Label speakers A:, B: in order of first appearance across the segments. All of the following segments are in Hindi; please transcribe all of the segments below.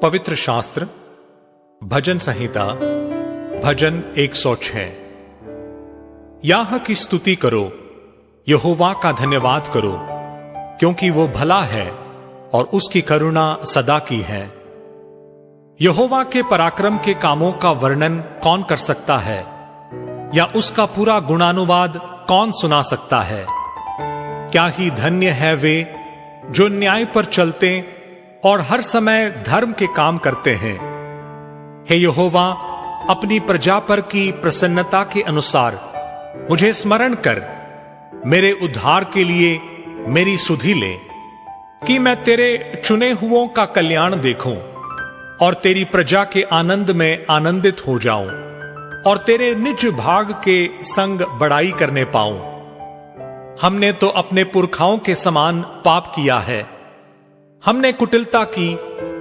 A: पवित्र शास्त्र भजन संहिता भजन 106। याह की स्तुति करो, यहोवा का धन्यवाद करो, क्योंकि वो भला है और उसकी करुणा सदा की है। यहोवा के पराक्रम के कामों का वर्णन कौन कर सकता है, या उसका पूरा गुणानुवाद कौन सुना सकता है। क्या ही धन्य है वे जो न्याय पर चलते और हर समय धर्म के काम करते हैं। हे यहोवा, अपनी प्रजा पर की प्रसन्नता के अनुसार मुझे स्मरण कर, मेरे उद्धार के लिए मेरी सुधि ले, कि मैं तेरे चुने हुओं का कल्याण देखूं और तेरी प्रजा के आनंद में आनंदित हो जाऊं और तेरे निज भाग के संग बड़ाई करने पाऊं। हमने तो अपने पुरखाओं के समान पाप किया है, हमने कुटिलता की,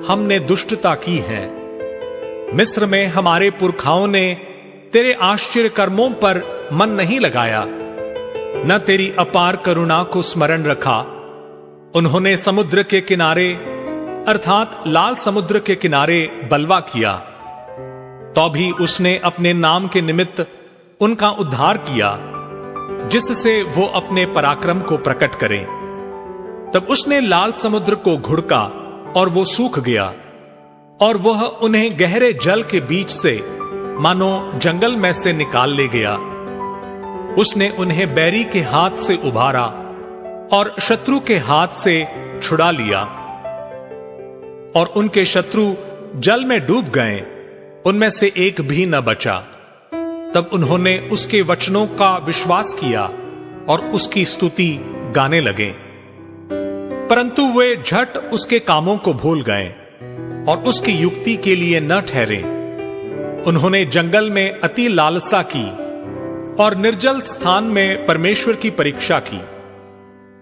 A: हमने दुष्टता की है। मिस्र में हमारे पुरखाओं ने तेरे आश्चर्य कर्मों पर मन नहीं लगाया, न तेरी अपार करुणा को स्मरण रखा। उन्होंने समुद्र के किनारे अर्थात लाल समुद्र के किनारे बलवा किया, तो भी उसने अपने नाम के निमित्त उनका उद्धार किया, जिससे वो अपने पराक्रम को प्रकट करें। तब उसने लाल समुद्र को घुड़का और वो सूख गया, और वह उन्हें गहरे जल के बीच से मानो जंगल में से निकाल ले गया। उसने उन्हें बैरी के हाथ से उभारा और शत्रु के हाथ से छुड़ा लिया, और उनके शत्रु जल में डूब गए, उनमें से एक भी न बचा। तब उन्होंने उसके वचनों का विश्वास किया और उसकी स्तुति गाने लगे। परंतु वे झट उसके कामों को भूल गए और उसकी युक्ति के लिए न ठहरे। उन्होंने जंगल में अति लालसा की और निर्जल स्थान में परमेश्वर की परीक्षा की।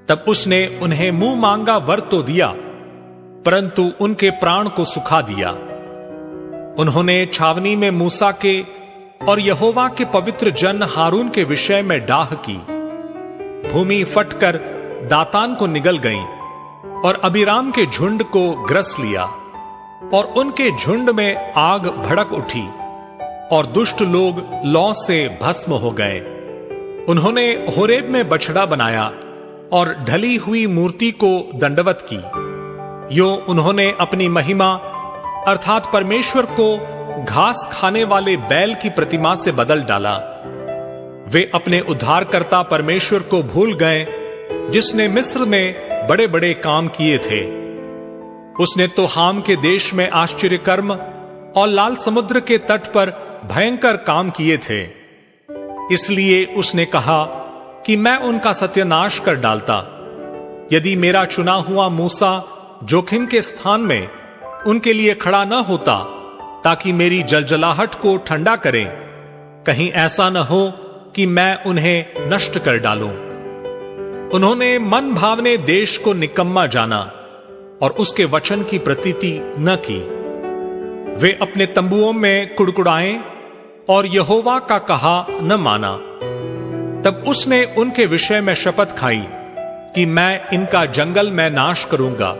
A: तब उसने उन्हें मुंह मांगा वर तो दिया, परंतु उनके प्राण को सुखा दिया। उन्होंने छावनी में मूसा के और यहोवा के पवित्र जन हारून के विषय में डाह की। भूमि फटकर दातान को निगल गई और अबीराम के झुंड को ग्रस लिया, और उनके झुंड में आग भड़क उठी और दुष्ट लोग लौ से भस्म हो गए। उन्होंने होरेब में बछड़ा बनाया और ढली हुई मूर्ति को दंडवत की। यो उन्होंने अपनी महिमा अर्थात परमेश्वर को घास खाने वाले बैल की प्रतिमा से बदल डाला। वे अपने उद्धारकर्ता परमेश्वर को भूल गए, जिसने मिस्र में बड़े बड़े काम किए थे। उसने तो हाम के देश में आश्चर्य कर्म और लाल समुद्र के तट पर भयंकर काम किए थे। इसलिए उसने कहा कि मैं उनका सत्यानाश कर डालता। यदि मेरा चुना हुआ मूसा जोखिम के स्थान में उनके लिए खड़ा न होता, ताकि मेरी जलजलाहट को ठंडा करें, कहीं ऐसा न हो कि मैं उन्हें नष्ट कर डालूं। उन्होंने मन भावने देश को निकम्मा जाना और उसके वचन की प्रतीति न की। वे अपने तंबुओं में कुड़कुड़ाए और यहोवा का कहा न माना। तब उसने उनके विषय में शपथ खाई कि मैं इनका जंगल में नाश करूंगा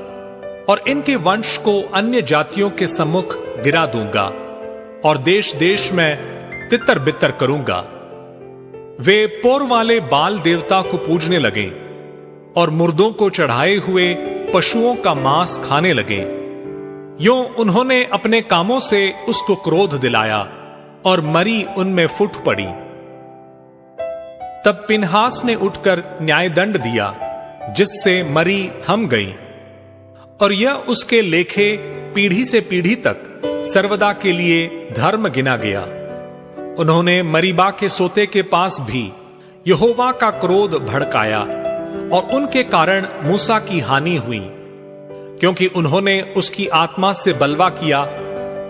A: और इनके वंश को अन्य जातियों के सम्मुख गिरा दूंगा और देश देश में तितर बितर करूंगा। वे पोर वाले बाल देवता को पूजने लगे और मुर्दों को चढ़ाए हुए पशुओं का मांस खाने लगे। यों उन्होंने अपने कामों से उसको क्रोध दिलाया और मरी उनमें फूट पड़ी। तब पिनहास ने उठकर न्यायदंड दिया, जिससे मरी थम गई, और यह उसके लेखे पीढ़ी से पीढ़ी तक सर्वदा के लिए धर्म गिना गया। उन्होंने मरीबा के सोते के पास भी यहोवा का क्रोध भड़काया, और उनके कारण मूसा की हानि हुई, क्योंकि उन्होंने उसकी आत्मा से बलवा किया।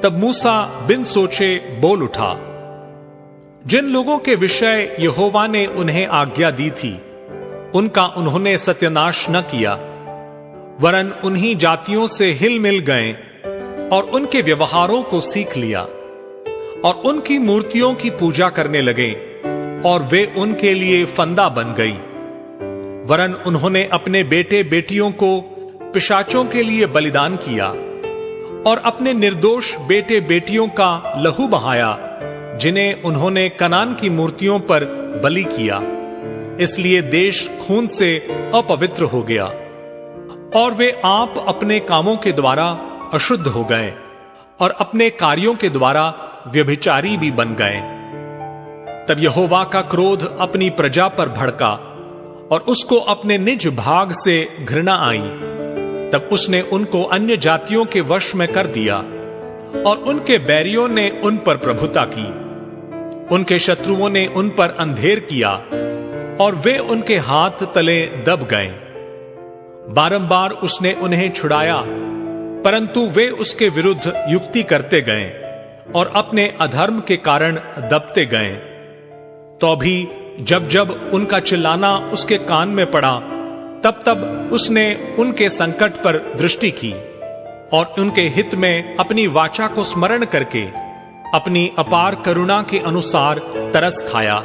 A: तब मूसा बिन सोचे बोल उठा। जिन लोगों के विषय यहोवा ने उन्हें आज्ञा दी थी, उनका उन्होंने सत्यानाश न किया, वरन उन्हीं जातियों से हिल मिल गए और उनके व्यवहारों को सीख लिया और उनकी मूर्तियों की पूजा करने लगे, और वे उनके लिए फंदा बन गई। वरन उन्होंने अपने बेटे बेटियों को पिशाचों के लिए बलिदान किया और अपने निर्दोष बेटे बेटियों का लहू बहाया, जिन्हें उन्होंने कनान की मूर्तियों पर बलि किया। इसलिए देश खून से अपवित्र हो गया और वे आप अपने कामों के द्वारा अशुद्ध हो गए और अपने कार्यों के द्वारा व्यभिचारी भी बन गए। तब यहोवा का क्रोध अपनी प्रजा पर भड़का और उसको अपने निज भाग से घृणा आई। तब उसने उनको अन्य जातियों के वश में कर दिया और उनके बैरियों ने उन पर प्रभुता की। उनके शत्रुओं ने उन पर अंधेर किया और वे उनके हाथ तले दब गए। बारंबार उसने उन्हें छुड़ाया, परंतु वे उसके विरुद्ध युक्ति करते गए और अपने अधर्म के कारण दबते गए। तो भी जब जब उनका चिल्लाना उसके कान में पड़ा, तब तब उसने उनके संकट पर दृष्टि की और उनके हित में अपनी वाचा को स्मरण करके अपनी अपार करुणा के अनुसार तरस खाया।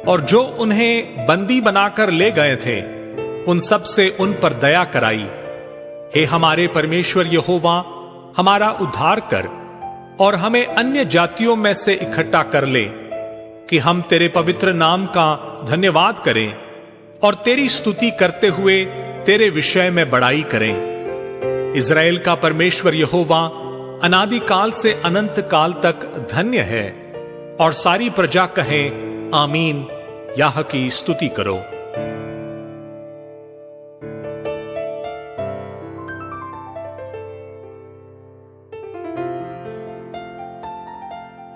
A: और जो उन्हें बंदी बनाकर ले गए थे, उन सब से उन पर दया कराई। हे हमारे परमेश्वर यहोवा, हमारा उद्धार कर और हमें अन्य जातियों में से इकट्ठा कर ले, कि हम तेरे पवित्र नाम का धन्यवाद करें और तेरी स्तुति करते हुए तेरे विषय में बड़ाई करें। इज़राइल का परमेश्वर यहोवा अनादि काल से अनंत काल तक धन्य है। और सारी प्रजा कहे आमीन। याह की स्तुति करो।